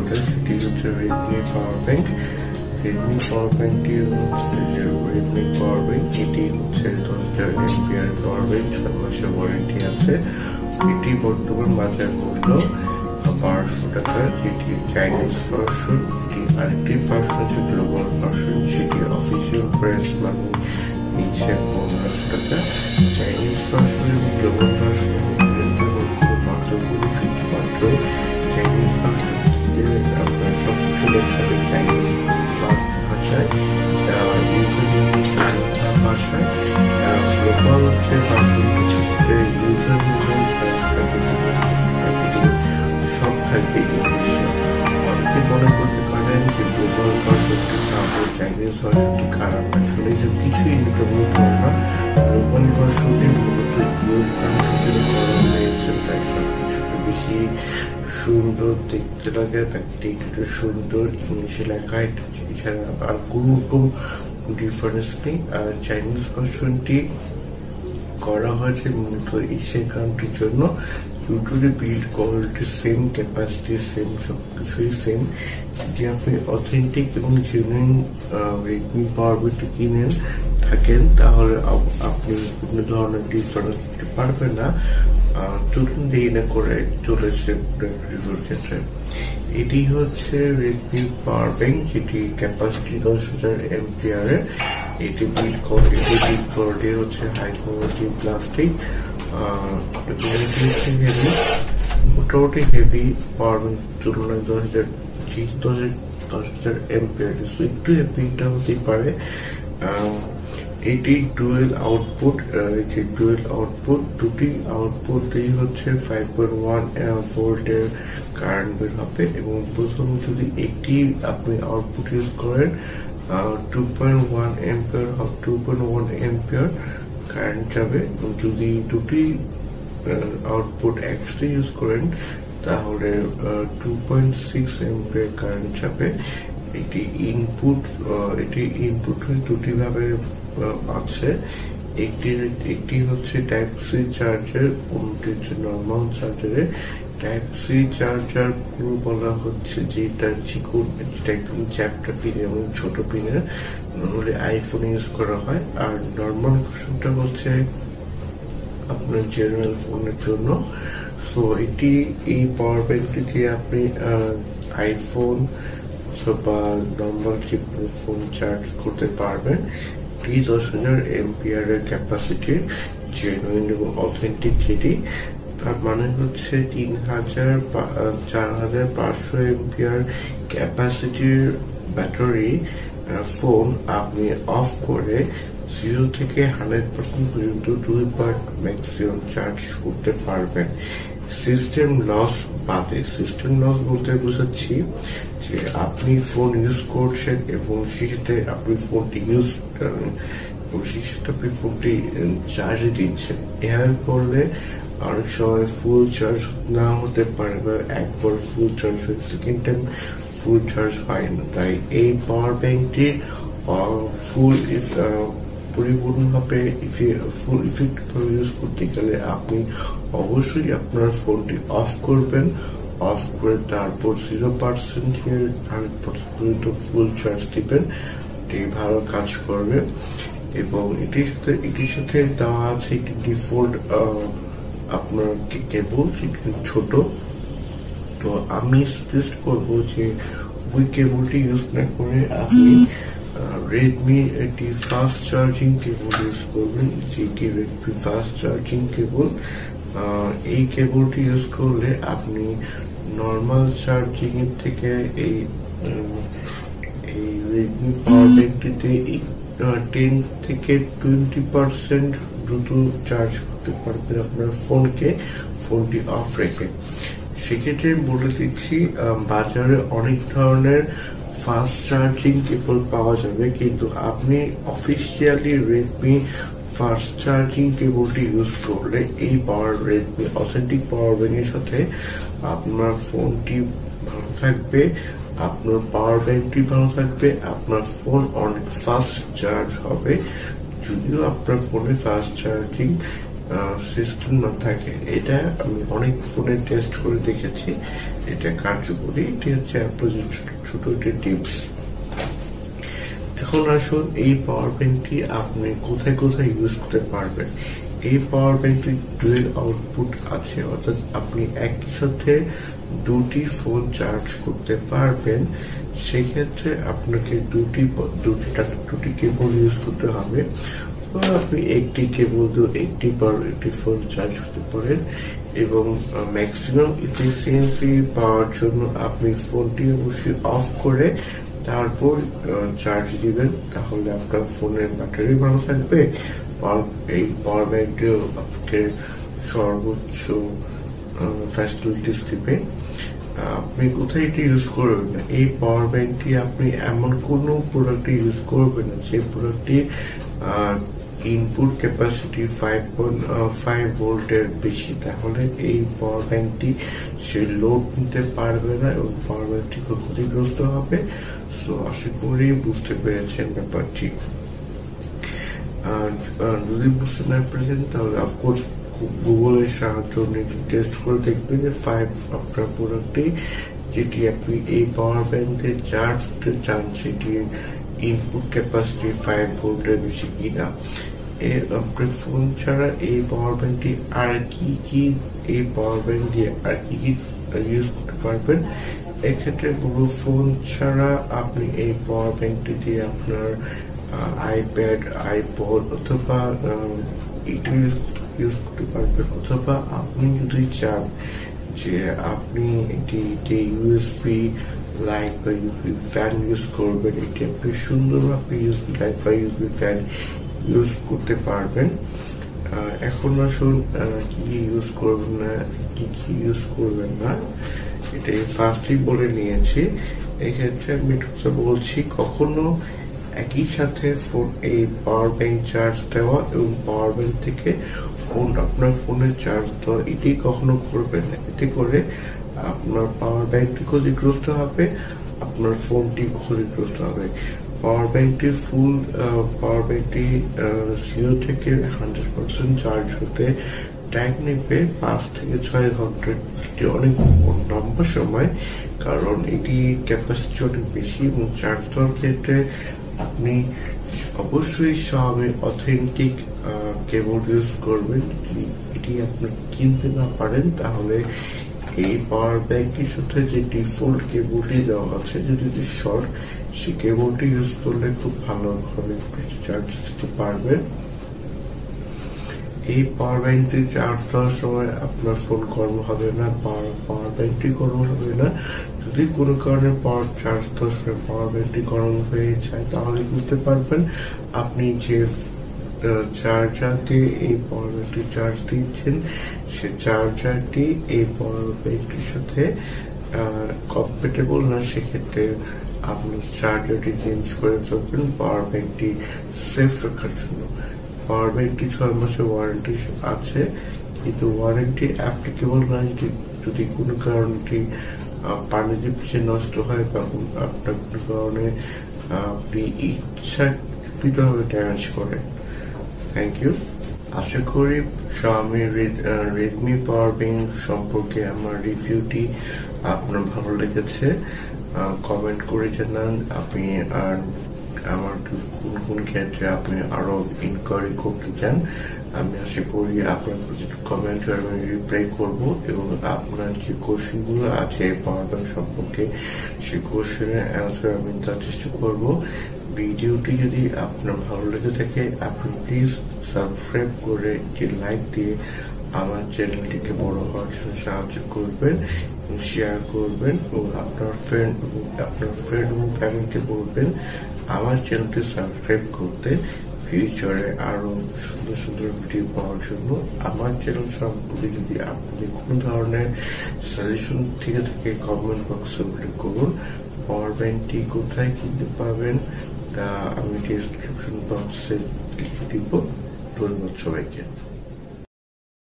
Model সেটি হচ্ছে Redmi power bank. Redmi পাওয়ার ব্যাংকটি হচ্ছে যে রেডমি পাওয়ার ব্যাংক, এটি হচ্ছে 10,000 mAh পাওয়ার ব্যাংক, 6 মাসের ওয়ারেন্টি আছে। এটি বর্তমান বাজার মূল্য 1200 টাকা, যেটি চাইনিজ ভার্সন। আরেকটি ভার্সন হচ্ছে গ্লোবাল ভার্সন, সেটি অফিসিয়াল প্রাইস মানে নিচ্ছে 1500 টাকা। চাইনিজ ভার্সন এবং গ্লোবাল ভার্সন পার্থক্য শুধুমাত্র চাইনিজ ভার্সনটিতে আপনার সবকিছু লেখা থাকে চাইনিজ ভাষায়, ভাষায়। গ্লোবাল হচ্ছে ভার্সনটিতে ইউজার সব থাকবে ইংলিশে। অনেকে মনে করতে পারেন যে গ্লোবাল ভার্সনটি ভালো, চাইনিজ ভার্সনটি খারাপ। আসলে এসব কিছুই মূলত না। গ্লোবাল ভার্সনটি মূলত করা হয়েছে, তাই সবকিছু বেশি সুন্দর দেখতে লাগে, তাকে একটু সুন্দর ইংলিশে লেখা, এছাড়া আর কোনো রকম ডিফারেন্স নেই। আর চাইনিজ ভার্সনটি করা হয়েছে মূলত এশিয়ান কান্ট্রির জন্য। দুটোরই build quality same, capacity same, সবকিছুই সেম। যদি আপনি অথেন্টিক এবং জেনুইন রেডমি পাওয়ার ব্যাংকটি কিনেন থাকেন, তাহলে আপনি কোনো ধরনের ডিসকাউন্ট দিতে পারবেন না। চলুন দেরি না করে চলেছে রিভিউর ক্ষেত্রে। এটি হচ্ছে রেডমি পাওয়ার ব্যাংক, যেটি ক্যাপাসিটি 10,000 mAh। এটি বিল্ড কোয়ালিটি হচ্ছে হাই কোয়ালিটি প্লাস্টিক, মোটামুটি হেভি পাওয়ার ব্যাংক তুলনায় 10,000 mAh একটু হেভিটা হতেই পারে। এটি ডুয়েল আউটপুট, দুটি আউটপুটেই হচ্ছে 5.1 ভোল্টের কারেন্ট বের হবে, এবং প্রথম যদি একটি আপনি আউটপুট ইউজ করেন 2.1 ampere কারেন্ট যাবে, এবং যদি দুটি আউটপুট একসাথে ইউজ করেন তাহলে 2.6 ampere কারেন্ট যাবে। এটি ইনপুট দুটি ভাবে আছে। একটি হচ্ছে টাইপ সি চার্জার, অন্যটি হচ্ছে নর্মাল চার্জারে। টাইপ সি চার্জার গুলো বলা হচ্ছে যেটা চিকন, যেটা একদম চ্যাপ্টা পিন এবং ছোট পিনের, নর্মালি আইফোন ইউজ করা হয়। আর নর্মাল ভার্সনটা হচ্ছে আপনার জেনারেল ফোনের জন্য। সো এই পাওয়ার ব্যাংকটিতে আপনি আইফোন বা নর্মাল যে কোনো ফোন চার্জ করতে পারবেন। 10,000 mAh এর ক্যাপাসিটির, জেনুইন এবং অথেন্টিক, যেটি তার মানে হচ্ছে 4,500 mAh ক্যাপাসিটির ব্যাটারি ফোন আপনি অফ করে 0 থেকে 100% পর্যন্ত 2 বার ম্যাক্সিমাম চার্জ করতে পারবেন। সিস্টেম লস বাদে, সিস্টেম লস বলতে বোঝাচ্ছি যে আপনি ফোন ইউজ করছেন এবং সেক্ষেত্রে আপনি ফোনটি চার্জে দিচ্ছেন। এভাবে করলে অনেক সময় ফুল চার্জ না হতে পারে, বা একবার ফুল চার্জ হয়, সেকেন্ড টাইম ফুল চার্জ হয় না। তাই এই পাওয়ার ব্যাংকটি পরিপূর্ণভাবে ফুল ইফেক্টিভ ইউজ করতে গেলে আপনি অবশ্যই আপনার ফোনটি অফ করবেন। অফ করে তারপর 0% থেকে 100% পর্যন্ত ফুল চার্জ দিবেন, এটি ভালো কাজ করবে। এবং এটির সাথে দেওয়া আছে একটি ডিফল্ট আপনার কেবল, যেটি ছোট। তো আমি সাজেস্ট করবো যে ওই কেবলটি ইউজ না করে আপনি রেডমি একটি ফাস্ট চার্জিং কেবল ইউজ করবেন, যেটি রেডমি ফাস্ট চার্জিং কেবল। এই কেবলটি ইউজ করলে আপনি নর্মাল চার্জিং এর থেকে এই রেডমি পাওয়ার ব্যাংকটিতে 10 থেকে 20% দ্রুত চার্জ করতে পারবেন আপনার ফোনটি অফ রেখে। সেক্ষেত্রে বলে দিচ্ছি, বাজারে অনেক ধরনের ফাস্ট চার্জিং কেবল পাওয়া যাবে, কিন্তু আপনি অফিসিয়ালি রেডমি ফাস্ট চার্জিং কেবলটি ইউজ করলে এই রেডমি অথেন্টিক পাওয়ার ব্যাংকের সাথে আপনার ফোনটি ভালো থাকবে, আপনার পাওয়ার ব্যাংকটি ভালো থাকবে, আপনার ফোন অনেক ফাস্ট চার্জ হবে। যদিও আপনার ফোনে ফাস্ট চার্জিং সিস্টেম না থাকে। এটা আমি অনেক ফোনে টেস্ট করে দেখেছি, এটা কার্যকরী। এটি হচ্ছে অ্যাপলের ছোট একটি টিপস। এখন আসুন এই পাওয়ার ব্যাংকটি আপনি কোথায় কোথায় ইউজ করতে পারবেন। এই পাওয়ার ব্যাংকটি ডুয়েল আউটপুট আছে, অর্থাৎ আপনি একই সাথে দুটি ফোন চার্জ করতে পারবেন। সেক্ষেত্রে আপনাকে দুটি কেবল ইউজ করতে হবে। আপনি একটি কেবল দিয়ে একটি ফোন চার্জ করতে পারেন এবং ম্যাক্সিমাম এফিসিয়েন্সি পাওয়ার জন্য আপনি ফোনটি অবশ্যই অফ করে তারপর চার্জ দিবেন, তাহলে আপনার ফোনের ব্যাটারি ভালো থাকবে। এই পাওয়ার ব্যাংকটিও আপনাকে সর্বোচ্চ ফ্যাসিলিটিস দিবে। আপনি কোথায় এটি ইউজ করবেন না, এই পাওয়ার ব্যাংকটি আপনি এমন কোন প্রোডাক্টে ইউজ করবেন না যে প্রোডাক্টটি ইনপুট ক্যাপাসিটি 5.5 ভোল্টের বেশি, তাহলে এই পাওয়ার ব্যাংকটি সে লোড নিতে পারবে না এবং পাওয়ার ব্যাংকটি খুব ক্ষতিগ্রস্ত হবে। সো আশা করি বুঝতে পেরেছেন ব্যাপারটি। যদি বুঝতে না পেরেছেন তাহলে অফকোর্স গুগলের সাহায্য নিয়ে টেস্ট করে দেখবেন যে আপনার প্রোডাক্টটি যেটি আপনি এই পাওয়ার ব্যাংকে চার্জ দিতে চান সেটি ইনপুট ক্যাপাসিটি 5 ভোল্টের বেশি কিনা। আপনার ফোন ছাড়া এই পাওয়ার ব্যাংকটি আর কি এই পাওয়ার ব্যাংক দিয়ে আর কি ইউজ করতে পারবেন। এক্ষেত্রে গুগল ফোন ছাড়া আপনি এই পাওয়ার ব্যাংকটি দিয়ে আপনার আইপ্যাড, আইপড অথবা ইউজ করতে পারবেন, অথবা আপনি যদি চান যে আপনি এটি ইউএসবি লাইট বা ইউএসবি ফ্যান ইউজ করবেন, এটি আপনি সুন্দরভাবে ইউএসবি লাইট বা ইউএসবি ফ্যান ইউজ করতে পারবেন। এখন আসুন কি ইউজ করবেন না, কি ইউজ করবেন না, এটাই ফার্স্টই বলে নিয়েছি। এক্ষেত্রে আমি বলছি কখনো একই সাথে এই পাওয়ার ব্যাংক চার্জ দেওয়া এবং পাওয়ার ব্যাংক থেকে আপনার ফোনে চার্জ দেওয়া এটি কখনো করবেন না। এতে করে আপনার পাওয়ার ব্যাংকটি ক্ষতিগ্রস্ত হবে, আপনার ফোনটি ক্ষতিগ্রস্ত হবে। পাওয়ার ব্যাংকটি 0 থেকে 100% চার্জ হতে টাইম নেবে 5 থেকে 6 ঘন্টা। এটি অনেক লম্বা সময়, কারণ এটি ক্যাপাসিটি অনেক বেশি এবং চার্জ দেওয়ার ক্ষেত্রে আপনি অবশ্যই Xiaomi অথেন্টিক কেবল ইউজ করবেন। এটি আপনি কিনতে না পারেন তাহলে এই পাওয়ার ব্যাংকের সাথে যে ডিফল্ট কেবলটি দেওয়া আছে, যদি শর্ট, সেই কেবলটি ইউজ করলে খুব ভালোভাবে চার্জ দিতে পারবেন। এই পাওয়ার ব্যাংকটি চার্জ দেওয়ার সময় আপনার ফোন গরম হবে না, পাওয়ার ব্যাংকটি গরম হবে না। যদি কোনো কারণে পাওয়ার চার্জ দেওয়ার সময় পাওয়ার ব্যাংকটি গরম হয়ে যায় তাহলে বুঝতে পারবেন আপনি যে চার্জার দিয়ে এই পাওয়ার ব্যাংকটি চার্জ দিচ্ছেন সে চার্জারটি এই পাওয়ার ব্যাংকটির সাথে কম্প্যাটেবল না। সেক্ষেত্রে আপনি চার্জারটি চেঞ্জ করে ফেলবেন পাওয়ার ব্যাংকটি সেফ রাখার জন্য। পাওয়ার ব্যাংকটি 6 মাসের ওয়ারেন্টি আছে, কিন্তু ওয়ারেন্টি অ্যাপ্লিকেবল না যদি কোনো কারণে পানিতে পিছিয়ে নষ্ট হয় বা আপনার কোনো কারণে আপনি ইচ্ছাকৃতভাবে ড্যামেজ করেন। Thank you. আশা করি Xiaomi Redmi পাওয়ার ব্যাংক সম্পর্কে আমার রিভিউটি আপনার ভালো লেগেছে। কমেন্ট করে জানান আপনি আর আমার কোন ক্ষেত্রে আপনি আরো ইনকোয়ারি করতে চান। আমি আশা করি আপনার কমেন্ট আমি রিপ্লাই করব এবং আপনার যে কোশ্চেন গুলো আছে পাওয়ার ব্যাংক সম্পর্কে সেই কোশ্চেনের অ্যান্সার আমি দেওয়ার চেষ্টা করব। ভিডিওটি যদি আপনার ভালো লেগে থাকে আপনি প্লিজ সাবস্ক্রাইব করে একটি লাইক দিয়ে আমার চ্যানেলটিকে বড় হওয়ার জন্য সাহায্য করবেন, শেয়ার করবেন এবং আপনার ফ্রেন্ড এবং ফ্যামিলিকে বলবেন আমার চ্যানেলটি সাবস্ক্রাইব করতে। ফিউচারে আরো সুন্দর সুন্দর ভিডিও পাওয়ার জন্য আমার চ্যানেল সম্পর্কে যদি আপনাদের কোনো ধরনের সাজেশন থেকে থাকে কমেন্ট বক্সে উল্লেখ করুন। পাওয়ার ব্যাংকটি কোথায় কিনতে পাবেন তা আমি ডেসক্রিপশন বক্সে লিখে দিব। ধন্যবাদ সবাইকে।